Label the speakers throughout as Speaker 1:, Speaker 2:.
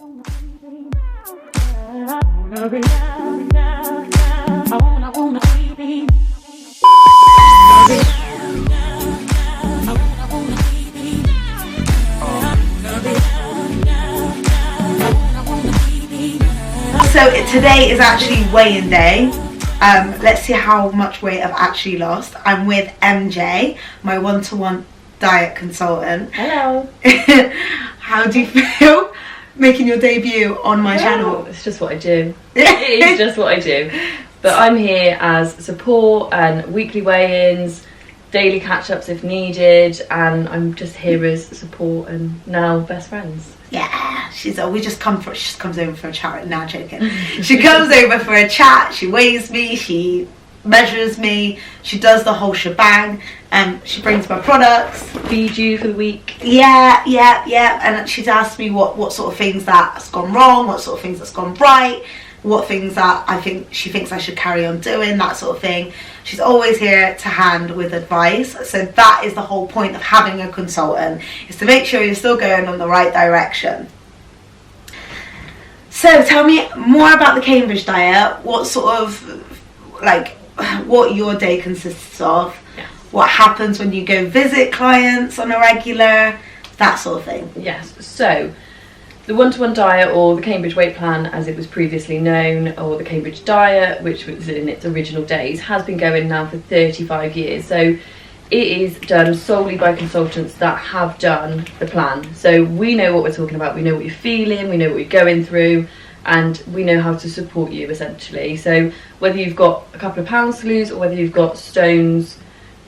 Speaker 1: So today is actually weigh-in day. Let's see how much weight I've actually lost. I'm with MJ, my one-to-one diet consultant.
Speaker 2: Hello.
Speaker 1: How do you feel making your debut on my channel?
Speaker 2: It's just what I do. It is just what I do. But I'm here as support and weekly weigh-ins, daily catch-ups if needed, and I'm just here as support and now best friends.
Speaker 1: Yeah, she just comes over for a chat. Now joking. She comes over for a chat. She weighs me. She measures me. She does the whole shebang. She brings my products.
Speaker 2: Feed you for the week.
Speaker 1: Yeah. And she's asked me what sort of things that's gone wrong, what sort of things that's gone right, what things that she thinks I should carry on doing, that sort of thing. She's always here to hand with advice. So that is the whole point of having a consultant, is to make sure you're still going on the right direction. So tell me more about the Cambridge diet. What sort of, what your day consists of.
Speaker 2: Yes.
Speaker 1: What happens when you go visit clients on a regular, that sort of thing.
Speaker 2: Yes, so the one-to-one diet, or the Cambridge weight plan as it was previously known, or the Cambridge diet, which was in its original days, has been going now for 35 years. So it is done solely by consultants that have done the plan. So we know what we're talking about, we know what you're feeling, we know what you're going through, and we know how to support you essentially. So whether you've got a couple of pounds to lose or whether you've got stones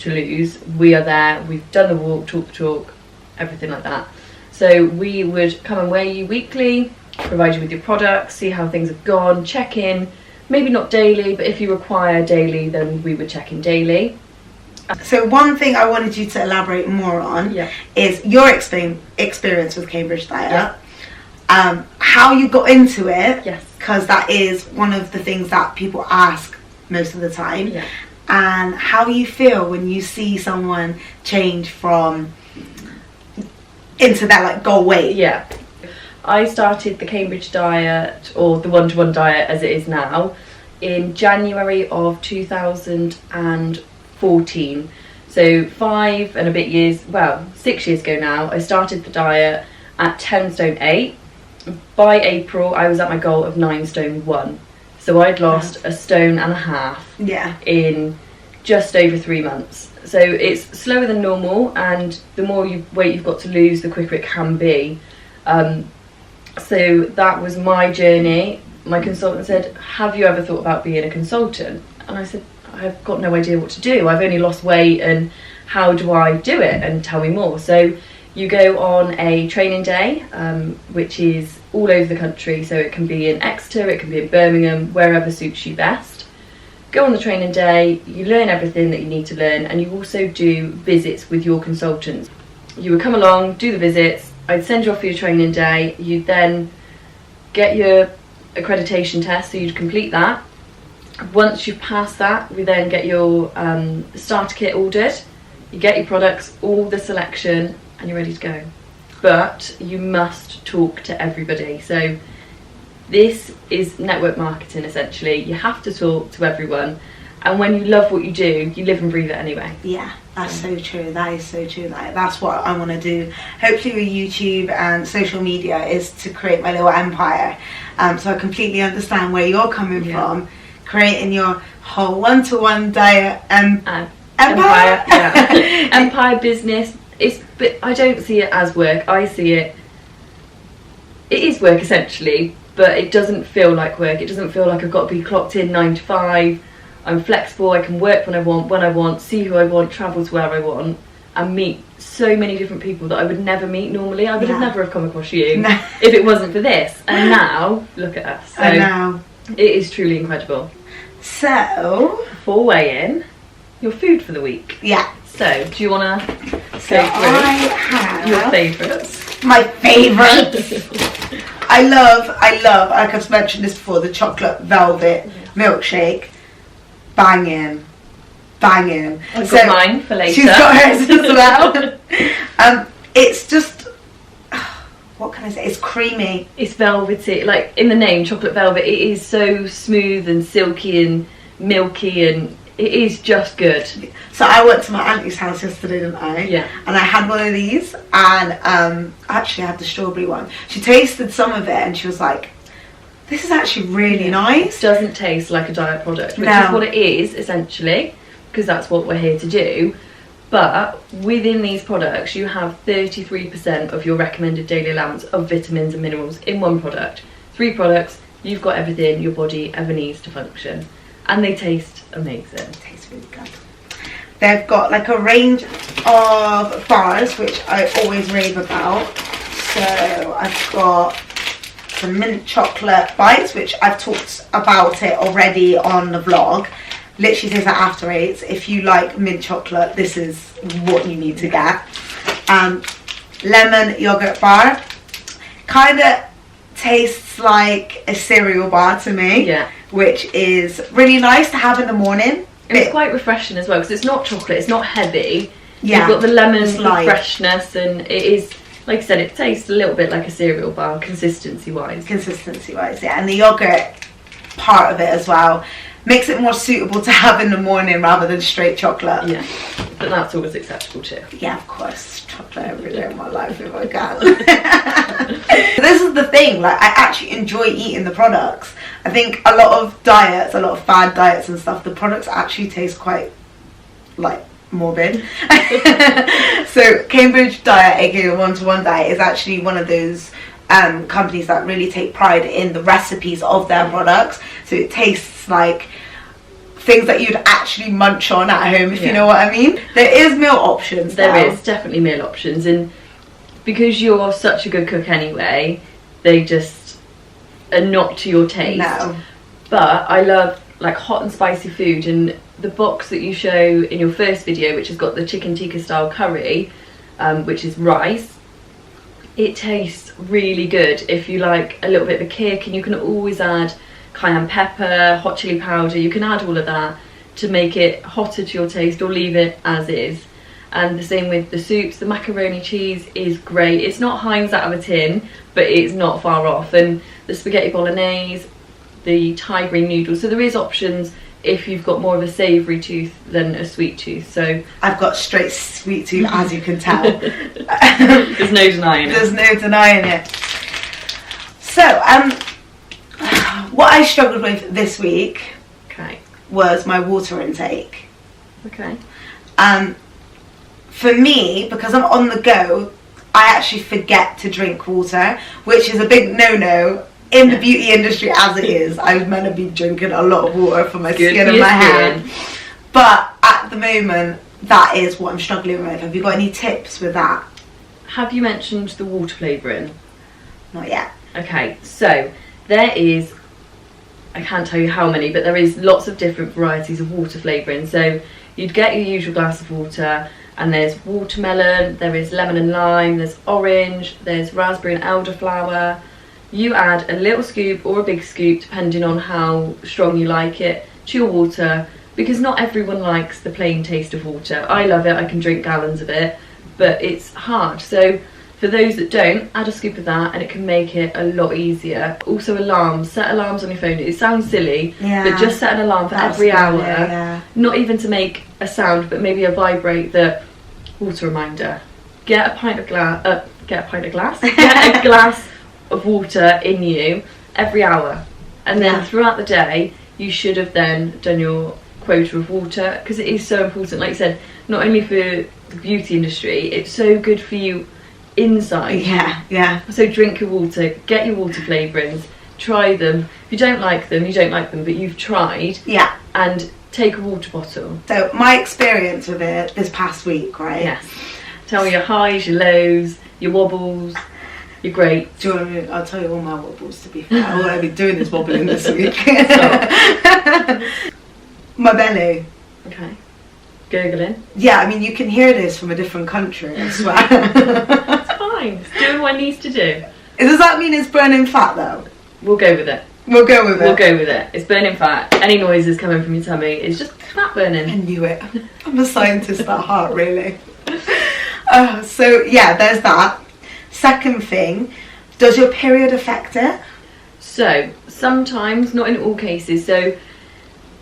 Speaker 2: to lose, we are there. We've done the walk, talk the talk, everything like that. So we would come and weigh you weekly, provide you with your products, see how things have gone, check in, maybe not daily, but if you require daily, then we would check in daily.
Speaker 1: So one thing I wanted you to elaborate more on is your experience with Cambridge diet, how you got into it, because that is one of the things that people ask most of the time, and how you feel when you see someone change from into that goal weight.
Speaker 2: Yeah, I started the Cambridge diet, or the one-to-one diet as it is now, in January of 2014. So 5 and a bit years, 6 years ago now, I started the diet at 10 stone 8. By April I was at my goal of 9 stone 1. So I'd lost a stone and a half in just over 3 months. So it's slower than normal, and the more weight you've got to lose, the quicker it can be. So that was my journey. My consultant said, have you ever thought about being a consultant? And I said, I've got no idea what to do. I've only lost weight, and how do I do it? And tell me more. So you go on a training day, which is all over the country. So it can be in Exeter, it can be in Birmingham, wherever suits you best. Go on the training day, you learn everything that you need to learn, and you also do visits with your consultants. You would come along, do the visits, I'd send you off for your training day, you'd then get your accreditation test, so you'd complete that. Once you've passed that, we then get your starter kit ordered, you get your products, all the selection, and you're ready to go. But you must talk to everybody. So this is network marketing essentially. You have to talk to everyone, and when you love what you do, you live and breathe it anyway.
Speaker 1: Yeah, that's so true. That is so true. That's what I want to do, hopefully with YouTube and social media, is to create my little empire. So I completely understand where you're coming from, creating your whole one-to-one diet empire.
Speaker 2: Empire business. But I don't see it as work. I see it is work essentially, but it doesn't feel like work. It doesn't feel like I've got to be clocked in 9 to 5. I'm flexible, I can work when I want, see who I want, travel to where I want, and meet so many different people that I would never meet normally. I would have never have come across you if it wasn't for this. And now, look at us. So
Speaker 1: I know.
Speaker 2: It is truly incredible.
Speaker 1: So,
Speaker 2: before weigh-in, your food for the week.
Speaker 1: Yeah.
Speaker 2: So, do you want to go through your favourites?
Speaker 1: My favourites. I love, like I've mentioned this before, the chocolate velvet milkshake. Banging.
Speaker 2: I've got mine for later.
Speaker 1: She's got hers as well. It's just, what can I say? It's creamy.
Speaker 2: It's velvety, like in the name, chocolate velvet. It is so smooth and silky and milky, and it is just good.
Speaker 1: So I went to my auntie's house yesterday, didn't I?
Speaker 2: Yeah.
Speaker 1: And I had one of these, and actually I had the strawberry one. She tasted some of it and she was like, this is actually really nice.
Speaker 2: It doesn't taste like a diet product, which
Speaker 1: No.
Speaker 2: is what it is, essentially, because that's what we're here to do. But within these products, you have 33% of your recommended daily allowance of vitamins and minerals in one product. 3 products, you've got everything your body ever needs to function. And they taste amazing.
Speaker 1: It tastes really good. They've got like a range of bars, which I always rave about. So I've got some mint chocolate bites, which I've talked about it already on the vlog. Literally tastes like After Eights. If you like mint chocolate, this is what you need to get. Lemon yogurt bar. Kind of tastes like a cereal bar to me.
Speaker 2: Yeah.
Speaker 1: Which is really nice to have in the morning.
Speaker 2: And it's quite refreshing as well, because it's not chocolate, it's not heavy.
Speaker 1: Yeah.
Speaker 2: You've got the lemon freshness, and it is, like I said, it tastes a little bit like a cereal bar, consistency-wise.
Speaker 1: Consistency-wise, yeah. And the yogurt part of it as well makes it more suitable to have in the morning rather than straight chocolate.
Speaker 2: Yeah, but that's always acceptable too.
Speaker 1: Yeah, of course. Chocolate every day of my life if I can. This is the thing, like, I actually enjoy eating the products. I think a lot of diets, a lot of fad diets and stuff, the products actually taste quite, like, morbid. So Cambridge Diet, aka the One-to-One Diet, is actually one of those companies that really take pride in the recipes of their products. So it tastes like things that you'd actually munch on at home, if you know what I mean. There is meal options.
Speaker 2: There is definitely meal options, and because you're such a good cook anyway, they just are not to your taste.
Speaker 1: No.
Speaker 2: But I love like hot and spicy food, and the box that you show in your first video, which has got the chicken tikka style curry, which is rice, it tastes really good if you like a little bit of a kick, and you can always add cayenne pepper, hot chili powder. You can add all of that to make it hotter to your taste, or leave it as is. And the same with the soups. The macaroni cheese is great. It's not Heinz out of a tin, but it's not far off. And the spaghetti bolognese, the Thai green noodles. So there is options if you've got more of a savoury tooth than a sweet tooth. So
Speaker 1: I've got straight sweet tooth, as you can tell.
Speaker 2: There's no denying it.
Speaker 1: There's no denying it. So, what I struggled with this week was my water intake.
Speaker 2: Okay.
Speaker 1: For me, because I'm on the go, I actually forget to drink water, which is a big no-no in the beauty industry as it is. I was meant to be drinking a lot of water for my skin and my hair. But at the moment, that is what I'm struggling with. Have you got any tips with that?
Speaker 2: Have you mentioned the water flavouring?
Speaker 1: Not yet.
Speaker 2: Okay, so there is, I can't tell you how many, but there is lots of different varieties of water flavouring. So you'd get your usual glass of water, and there's watermelon, there is lemon and lime, there's orange, there's raspberry and elderflower. You add a little scoop or a big scoop, depending on how strong you like it, to your water, because not everyone likes the plain taste of water. I love it, I can drink gallons of it, but it's hard. So for those that don't, add a scoop of that and it can make it a lot easier. Also alarms, set alarms on your phone. It sounds silly, but just set an alarm for every hour. Not even to make a sound, but maybe a vibrate that water reminder. Get a pint of glass, get a glass of water in you every hour. And then throughout the day, you should have then done your quota of water, because it is so important. Like I said, not only for the beauty industry, it's so good for you inside. So drink your water, get your water flavourings, try them. If you don't like them, you don't like them, but you've tried. And take a water bottle. So
Speaker 1: my experience with it this past week, right?
Speaker 2: Yes. Tell me your highs, your lows, your wobbles, your greats.
Speaker 1: Do you want me, I'll tell you all my wobbles, to be fair. All I've been doing is wobbling this week. My belly.
Speaker 2: Okay. Gurgling.
Speaker 1: Yeah, I mean, you can hear this from a different country, I swear.
Speaker 2: It's fine. It's doing what it needs to do.
Speaker 1: Does that mean it's burning fat, though?
Speaker 2: We'll go with it.
Speaker 1: We'll go with it.
Speaker 2: We'll go with it. It's burning fat. Any noises coming from your tummy is just fat burning.
Speaker 1: I knew it. I'm a scientist at heart, really. So, yeah, there's that. Second thing, Does your period affect it?
Speaker 2: So sometimes, not in all cases. So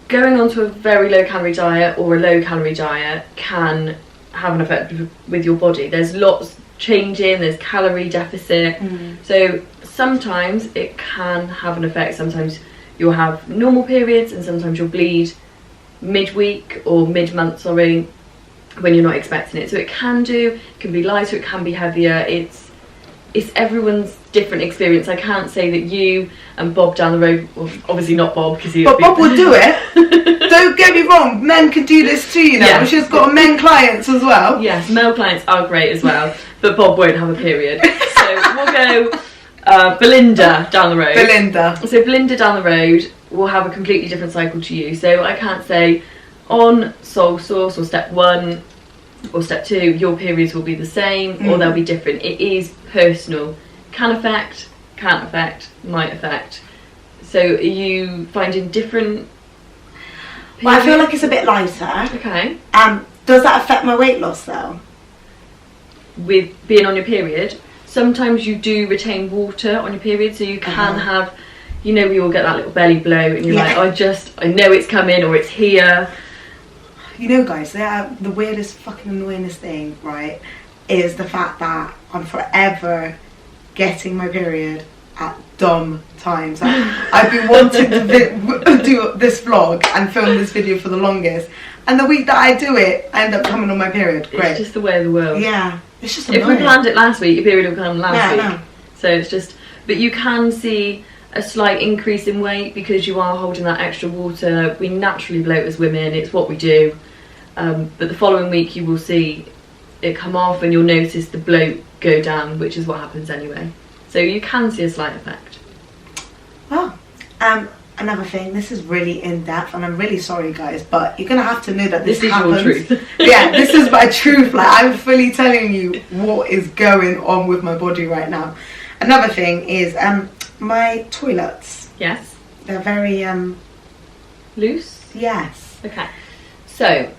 Speaker 2: going onto a very low calorie diet or a low calorie diet can have an effect with your body. There's lots changing, there's calorie deficit. So sometimes it can have an effect. Sometimes you'll have normal periods and sometimes you'll bleed mid-week or mid-month, sorry, when you're not expecting it. So it can be lighter, it can be heavier. It's everyone's different experience. I can't say that you and Bob down the road, well, obviously not Bob, because
Speaker 1: But Bob would do it. Don't get me wrong, men can do this too, you know.
Speaker 2: Yeah.
Speaker 1: She's got men clients as well.
Speaker 2: Yes, male clients are great as well, but Bob won't have a period. So we'll go Belinda down the road. So Belinda down the road will have a completely different cycle to you. So I can't say on Soul Source or Step 1 or Step 2 your periods will be the same or they'll be different. It is personal. Can affect, can't affect, might affect. So are you finding different periods?
Speaker 1: Well, I feel like it's a bit lighter.
Speaker 2: Okay.
Speaker 1: Does that affect my weight loss though?
Speaker 2: With being on your period, sometimes you do retain water on your period, so you can have, you know, we all get that little belly blow and you're like, I know it's coming or it's here.
Speaker 1: You know, guys, the weirdest fucking annoyingest thing, right, is the fact that I'm forever getting my period at dumb times. I've been wanting to do this vlog and film this video for the longest, and the week that I do it, I end up coming on my period. Great.
Speaker 2: It's just the way of the world.
Speaker 1: Yeah, it's just annoying.
Speaker 2: If we planned it last week, your period will come last week.
Speaker 1: No.
Speaker 2: So it's just, but you can see a slight increase in weight because you are holding that extra water. We naturally bloat as women, it's what we do. But the following week you will see it come off and you'll notice the bloat go down, which is what happens anyway. So you can see a slight effect.
Speaker 1: Well, another thing, this is really in depth and I'm really sorry guys, but you're gonna have to know that this happens.
Speaker 2: Is your truth.
Speaker 1: Yeah, this is my truth. Like, I'm fully telling you what is going on with my body right now. Another thing is my toilets.
Speaker 2: Yes.
Speaker 1: They're very
Speaker 2: loose?
Speaker 1: Yes.
Speaker 2: Okay. So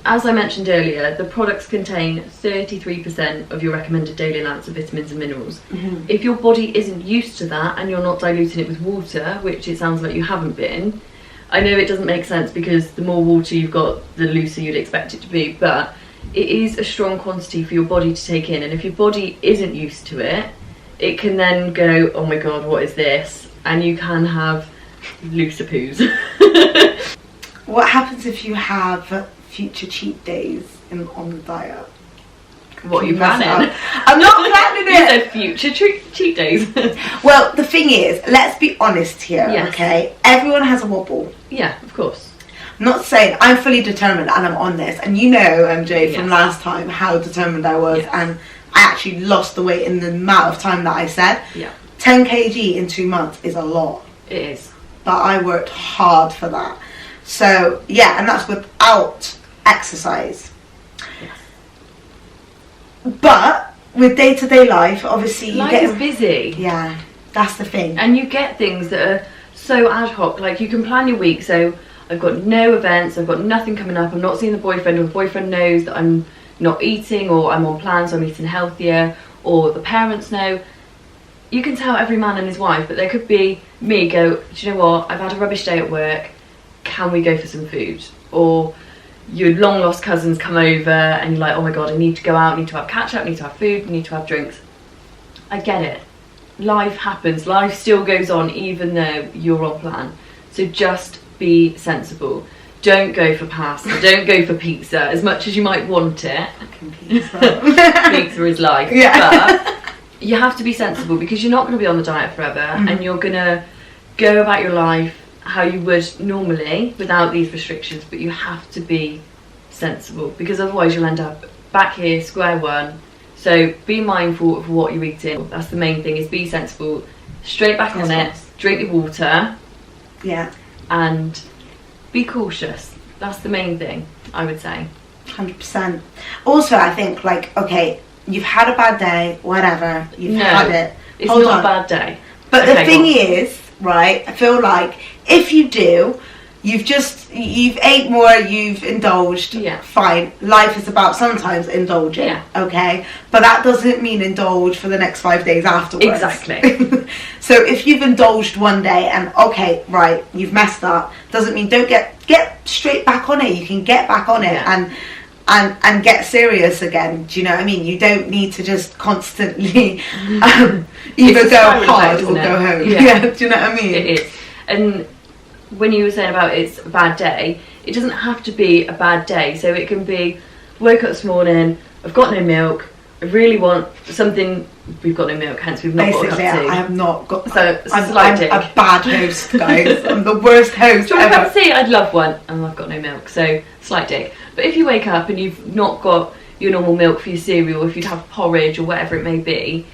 Speaker 2: as I mentioned earlier, the products contain 33% of your recommended daily allowance of vitamins and minerals. If your body isn't used to that and you're not diluting it with water, which it sounds like you haven't been, I know it doesn't make sense because the more water you've got, the looser you'd expect it to be, but it is a strong quantity for your body to take in, and if your body isn't used to it, it can then go, oh my god, what is this? And you can have looser poos.
Speaker 1: What happens if you have future cheat days on the diet?
Speaker 2: What are you planning?
Speaker 1: I'm not planning it.
Speaker 2: You said future cheat days.
Speaker 1: Well, the thing is, let's be honest here, okay? Everyone has a wobble.
Speaker 2: Yeah, of course.
Speaker 1: I'm not saying I'm fully determined and I'm on this, and you know, MJ, from last time how determined I was, and I actually lost the weight in the amount of time that I said. 10 kg in 2 months is a lot.
Speaker 2: It is.
Speaker 1: But I worked hard for that. So, yeah, and that's without exercise. But with day-to-day life, obviously
Speaker 2: life is busy.
Speaker 1: Yeah, that's the thing.
Speaker 2: And you get things that are so ad hoc. Like, you can plan your week, so I've got no events, I've got nothing coming up, I'm not seeing the boyfriend, or the boyfriend knows that I'm not eating, or I'm on plan, so I'm eating healthier, or the parents know. You can tell every man and his wife, but there could be me go, do you know what, I've had a rubbish day at work, can we go for some food? Or your long lost cousins come over and you're like, oh my god, I need to go out, I need to have catch up, I need to have food, I need to have drinks. I get it. Life happens, life still goes on even though you're on plan. So just be sensible. Don't go for pasta, don't go for pizza, as much as you might want it.
Speaker 1: Pizza.
Speaker 2: Pizza is life.
Speaker 1: Yeah.
Speaker 2: But you have to be sensible because you're not going to be on the diet forever, and you're going to go about your life how you would normally without these restrictions, but you have to be sensible because otherwise you'll end up back here, square one. So be mindful of what you're eating. That's the main thing, is be sensible, straight back on it, drink your water, and be cautious. That's the main thing, I would say.
Speaker 1: 100%. Also, I think, like, okay, you've had a bad day, whatever, you've had it.
Speaker 2: It's not a bad day.
Speaker 1: But the thing is, right, I feel like if you do, you've ate more, you've indulged.
Speaker 2: Yeah.
Speaker 1: Fine. Life is about sometimes indulging.
Speaker 2: Yeah.
Speaker 1: Okay. But that doesn't mean indulge for the next 5 days afterwards.
Speaker 2: Exactly.
Speaker 1: So if you've indulged one day and okay, right, you've messed up, doesn't mean don't get straight back on it. You can get back on it and get serious again. Do you know what I mean? You don't need to just constantly either go hard or go home. Yeah. Do you know what I mean?
Speaker 2: It is. And when you were saying about it's a bad day, it doesn't have to be a bad day. So it can be, woke up this morning, I've got no milk, I really want something. We've got no milk, hence we've not got a cup of tea.
Speaker 1: I have not got.
Speaker 2: So
Speaker 1: I'm a bad host, guys. I'm the worst host
Speaker 2: ever. Do you want a cup of tea? I'd love one, and I've got no milk, so slight dig. But if you wake up and you've not got your normal milk for your cereal, if you'd have porridge or whatever it may be,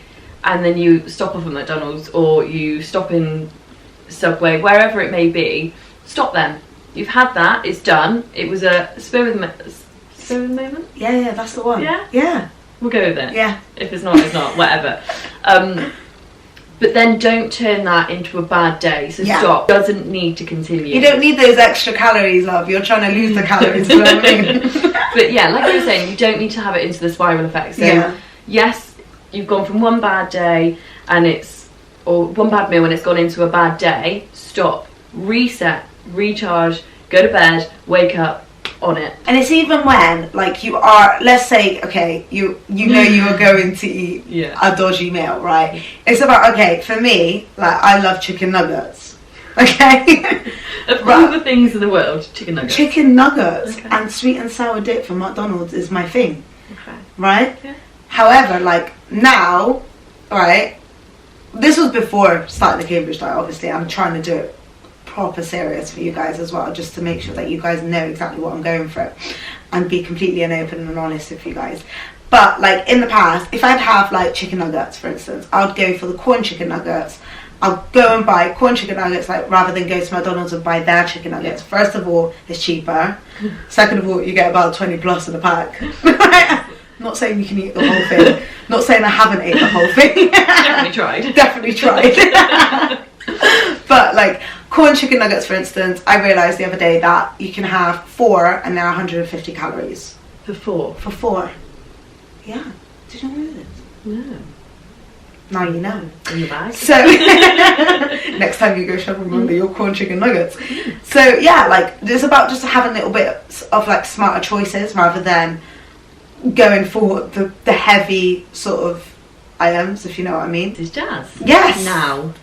Speaker 2: and then you stop off at McDonald's or you stop in Subway, wherever it may be, stop them. You've had that, it's done. It was a spur of the moment?
Speaker 1: Yeah, that's the one.
Speaker 2: Yeah?
Speaker 1: Yeah.
Speaker 2: We'll go with it.
Speaker 1: Yeah.
Speaker 2: If it's not, it's not, whatever. But then don't turn that into a bad day. So stop. Doesn't need to continue.
Speaker 1: You don't need those extra calories, love. You're trying to lose the calories, you know what I mean?
Speaker 2: But yeah, like you were saying, you don't need to have it into the spiral effect. So yes, you've gone from one bad day or one bad meal and it's gone into a bad day. Stop, reset, recharge, go to bed, wake up, on it.
Speaker 1: And it's even when, like, you are, let's say, okay, you know you are going to eat a dodgy meal, right? It's about, okay, for me, like, I love chicken nuggets, okay?
Speaker 2: Of all the things in the world, chicken nuggets.
Speaker 1: Chicken nuggets and sweet and sour dip from McDonald's is my thing, right? Yeah. However, like, now, right, this was before starting the Cambridge diet, obviously. I'm trying to do it proper serious for you guys as well, just to make sure that you guys know exactly what I'm going through and be completely open and honest with you guys. But like in the past, if I'd have like chicken nuggets, for instance, I would go for the corn chicken nuggets. I'll go and buy corn chicken nuggets, like, rather than go to McDonald's and buy their chicken nuggets. First of all, it's cheaper. Second of all, you get about 20 plus in a pack. Not saying you can eat the whole thing. Not saying I haven't ate the whole thing. Definitely tried. But like corn chicken nuggets, for instance, I realised the other day that you can have 4 and they're 150 calories.
Speaker 2: For 4?
Speaker 1: For 4. Yeah. Did you know this?
Speaker 2: No.
Speaker 1: Now you know.
Speaker 2: In the bag.
Speaker 1: So next time you go shopping, remember your corn chicken nuggets. So yeah, like it's about just having a little bit of like smarter choices rather than going for the heavy sort of items, if you know what I mean.
Speaker 2: This is jazz.
Speaker 1: Yes.
Speaker 2: Now.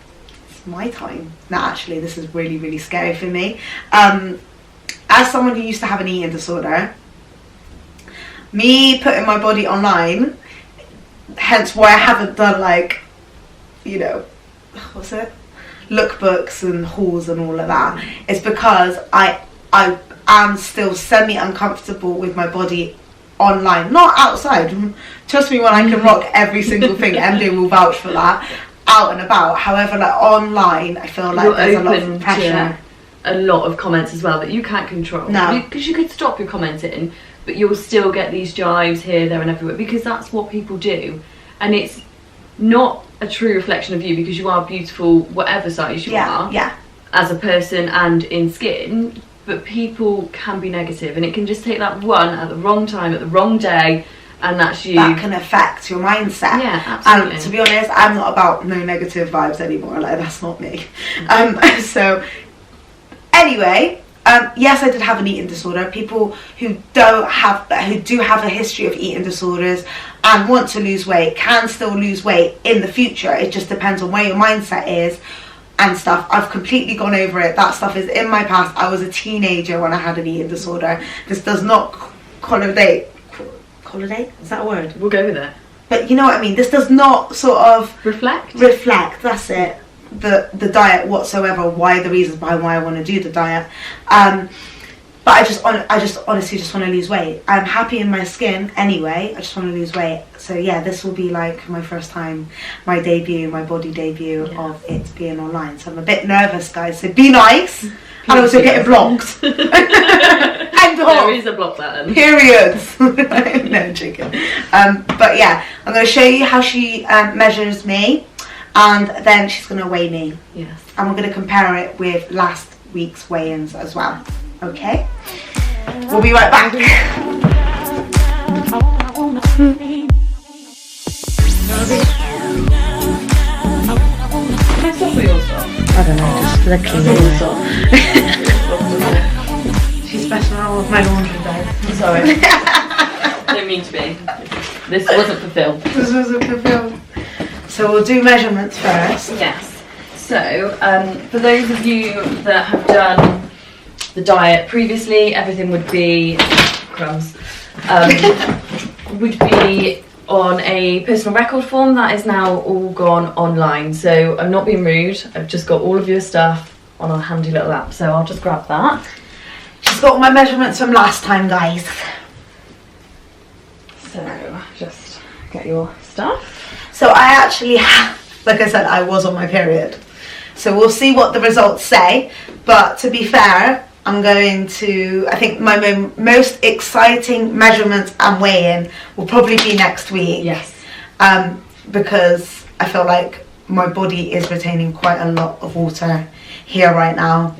Speaker 1: It's my time. No, actually, this is really, really scary for me. As someone who used to have an eating disorder, me putting my body online, hence why I haven't done like, you know, what's it? Lookbooks and hauls and all of that. It's because I am still semi-uncomfortable with my body online, not outside. Trust me when I can rock every single thing. MJ will vouch for that. Out and about. However, like online, I feel like there's a lot of pressure.
Speaker 2: A lot of comments as well that you can't control.
Speaker 1: No,
Speaker 2: because you could stop your commenting, but you'll still get these jives here, there, and everywhere because that's what people do, and it's not a true reflection of you because you are beautiful, whatever size you are, as a person and in skin. But people can be negative, and it can just take that one at the wrong time, at the wrong day. And that's you.
Speaker 1: That can affect your mindset.
Speaker 2: Yeah, absolutely.
Speaker 1: And to be honest, I'm not about no negative vibes anymore. Like, that's not me. So, anyway, yes, I did have an eating disorder. People who do have a history of eating disorders and want to lose weight can still lose weight in the future. It just depends on where your mindset is and stuff. I've completely gone over it. That stuff is in my past. I was a teenager when I had an eating disorder. This does not correlate. Is that a word?
Speaker 2: We'll go with it.
Speaker 1: But you know what I mean? This does not sort of
Speaker 2: reflect,
Speaker 1: that's it, the diet whatsoever, the reasons behind why I want to do the diet. But I just honestly just want to lose weight. I'm happy in my skin anyway. I just want to lose weight. So yeah, this will be like my first time, my body debut of it being online. So I'm a bit nervous, guys. So be nice. And also getting blocked.
Speaker 2: There is a block button.
Speaker 1: Periods. No, joking. But yeah, I'm going to show you how she measures me, and then she's going to weigh me.
Speaker 2: Yes.
Speaker 1: And we're going to compare it with last week's weigh-ins as well. Okay, we'll be right back.
Speaker 2: I don't know, just flicking.
Speaker 1: She's messing around with my laundry bag.
Speaker 2: Sorry. Don't mean to be. This wasn't for film.
Speaker 1: This wasn't for film. So we'll do measurements first.
Speaker 2: Yes. So, for those of you that have done the diet previously, everything would be crumbs. Would be on a personal record form that is now all gone online. So I'm not being rude. I've just got all of your stuff on a handy little app. So I'll just grab that.
Speaker 1: She's got all my measurements from last time, guys.
Speaker 2: So just get your stuff.
Speaker 1: So I actually like I said, I was on my period. So we'll see what the results say. But to be fair, I'm going to, I think my most exciting measurements and weigh-in will probably be next week.
Speaker 2: Yes.
Speaker 1: Because I feel like my body is retaining quite a lot of water here right now,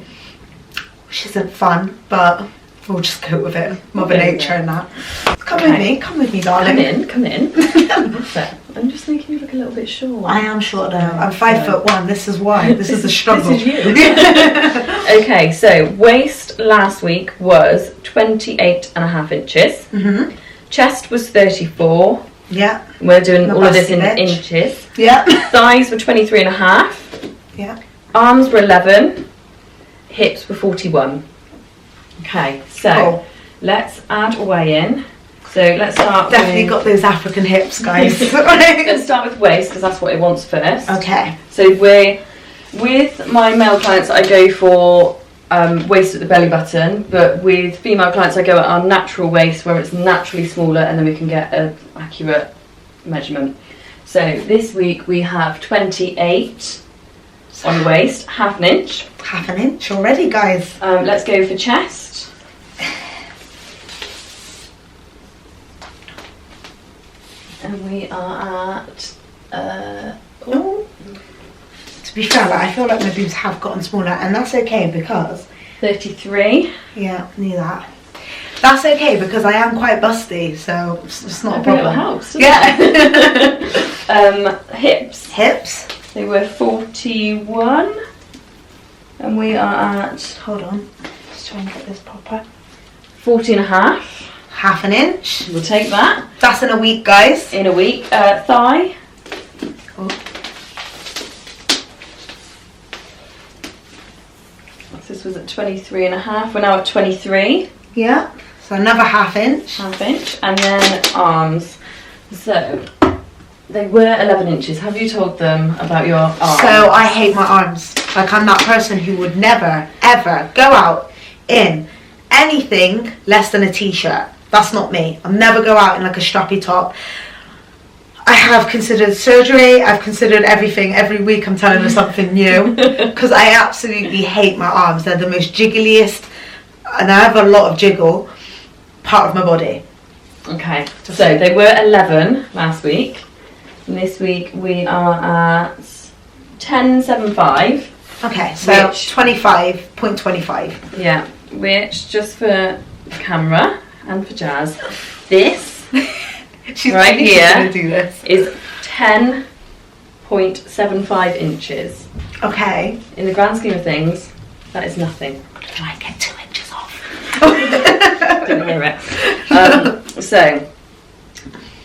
Speaker 1: which isn't fun, but we'll just go with it. Mother Nature and that. Come with me, darling.
Speaker 2: Come in. I'm just making you look a little bit short.
Speaker 1: I am short though. I'm 5'1". This is why. This is the struggle.
Speaker 2: This is you. Okay, so waist last week was 28.5 inches.
Speaker 1: Mm-hmm.
Speaker 2: Chest was 34.
Speaker 1: Yeah.
Speaker 2: We're doing all of this in inches.
Speaker 1: Yeah.
Speaker 2: Thighs were 23.5.
Speaker 1: Yeah.
Speaker 2: Arms were 11. Hips were 41. Okay, so let's add weigh in. So let's start.
Speaker 1: Definitely got those African hips, guys.
Speaker 2: Let's start with waist because that's what it wants first.
Speaker 1: Okay.
Speaker 2: So with my male clients, I go for waist at the belly button, but with female clients, I go at our natural waist where it's naturally smaller, and then we can get an accurate measurement. So this week we have 28 on the waist, half an inch.
Speaker 1: Half an inch already, guys.
Speaker 2: Let's go for chest. And we are at
Speaker 1: to be fair, I feel like my boobs have gotten smaller, and that's okay because
Speaker 2: 33.
Speaker 1: Yeah, knew that. That's okay because I am quite busty, so it's not a problem.
Speaker 2: Helps,
Speaker 1: yeah.
Speaker 2: Hips. They were 41, and we are at.
Speaker 1: Hold on, just trying to get this proper.
Speaker 2: 40.5.
Speaker 1: Half an inch.
Speaker 2: We'll take that.
Speaker 1: That's in a week, guys.
Speaker 2: In a week. Thigh.
Speaker 1: Oh.
Speaker 2: This was at 23.5. We're now at 23.
Speaker 1: Yeah. So another half inch.
Speaker 2: Half inch. And then arms. So they were 11 inches. Have you told them about your arms?
Speaker 1: So I hate my arms. Like, I'm that person who would never, ever go out in anything less than a t-shirt. That's not me. I'll never go out in like a strappy top. I have considered surgery. I've considered everything. Every week I'm telling her something new because I absolutely hate my arms. They're the most jiggliest, and I have a lot of jiggle part of my body.
Speaker 2: Okay, so they were 11 last week, and this week we are at 10.75.
Speaker 1: Okay, so 25.25.
Speaker 2: Yeah, which, just for camera and for Jazz, this
Speaker 1: she's
Speaker 2: right here
Speaker 1: gonna do this.
Speaker 2: is 10.75 inches.
Speaker 1: Okay.
Speaker 2: In the grand scheme of things, that is nothing.
Speaker 1: Can I get 2 inches off?
Speaker 2: Didn't hear it. So,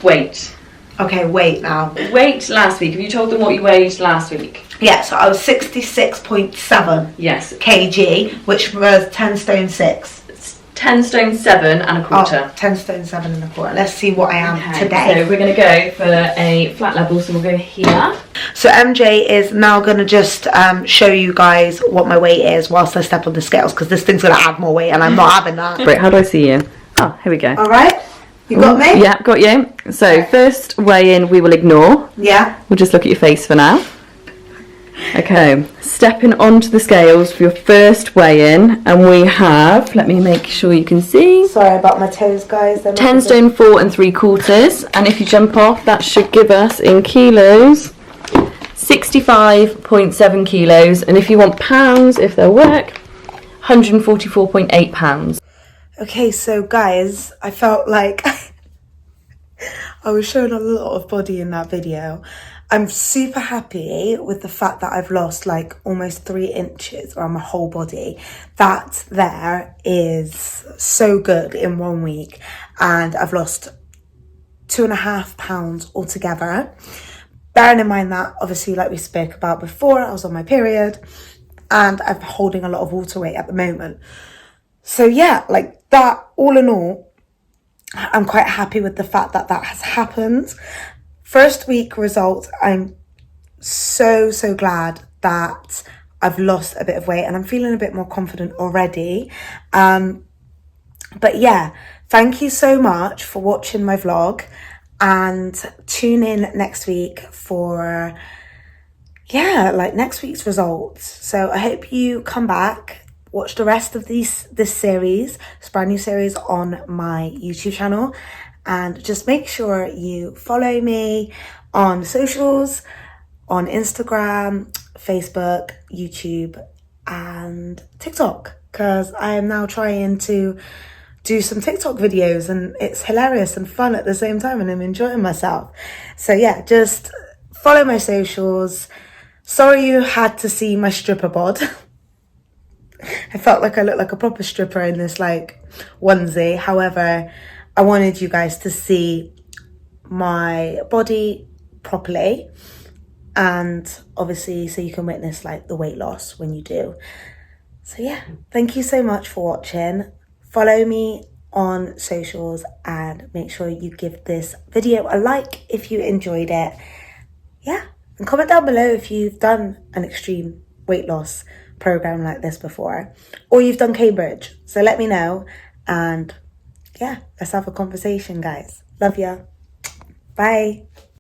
Speaker 2: weight.
Speaker 1: Okay, weight now.
Speaker 2: Weight last week. Have you told them what you weighed last week?
Speaker 1: Yeah, so I was 66.7
Speaker 2: yes
Speaker 1: kg, which was 10 stone 6.
Speaker 2: It's 10 stone 7 and a quarter.
Speaker 1: Oh, 10 stone 7 and a quarter. Let's see what I am today.
Speaker 2: So we're going to go for a flat level, so we'll go here.
Speaker 1: So MJ is now going to just show you guys what my weight is whilst I step on the scales, because this thing's going to add more weight and I'm not having that.
Speaker 2: Right, how do I see you? Oh, here we go.
Speaker 1: Alright, you got me?
Speaker 2: Yeah, got you. So first weigh in we will ignore.
Speaker 1: Yeah.
Speaker 2: We'll just look at your face for now. Okay, stepping onto the scales for your first weigh in, and we have, let me make sure you can see.
Speaker 1: Sorry about my toes, guys.
Speaker 2: 10 stone 4 and 3/4, and if you jump off, that should give us in kilos 65.7 kilos, and if you want pounds, if they'll work, £144.8.
Speaker 1: Okay, so guys, I felt like I was showing a lot of body in that video. I'm super happy with the fact that I've lost like almost 3 inches around my whole body. That there is so good in 1 week. And I've lost 2.5 pounds altogether. Bearing in mind that, obviously, like we spoke about before, I was on my period and I'm holding a lot of water weight at the moment. So yeah, like that, all in all, I'm quite happy with the fact that that has happened. First week results, I'm so glad that I've lost a bit of weight and I'm feeling a bit more confident already. But yeah, thank you so much for watching my vlog, and tune in next week for, yeah, like next week's results. So I hope you come back, watch the rest of this series, this brand new series on my YouTube channel, and just make sure you follow me on socials, on Instagram, Facebook, YouTube, and TikTok, because I am now trying to do some TikTok videos and it's hilarious and fun at the same time and I'm enjoying myself. So yeah, just follow my socials. Sorry you had to see my stripper bod. I felt like I looked like a proper stripper in this like onesie. However, I wanted you guys to see my body properly, and obviously so you can witness like the weight loss when you do. So yeah, thank you so much for watching. Follow me on socials and make sure you give this video a like if you enjoyed it. Yeah, and comment down below if you've done an extreme weight loss program like this before, or you've done Cambridge. So let me know, and yeah, let's have a conversation, guys. Love ya. Bye.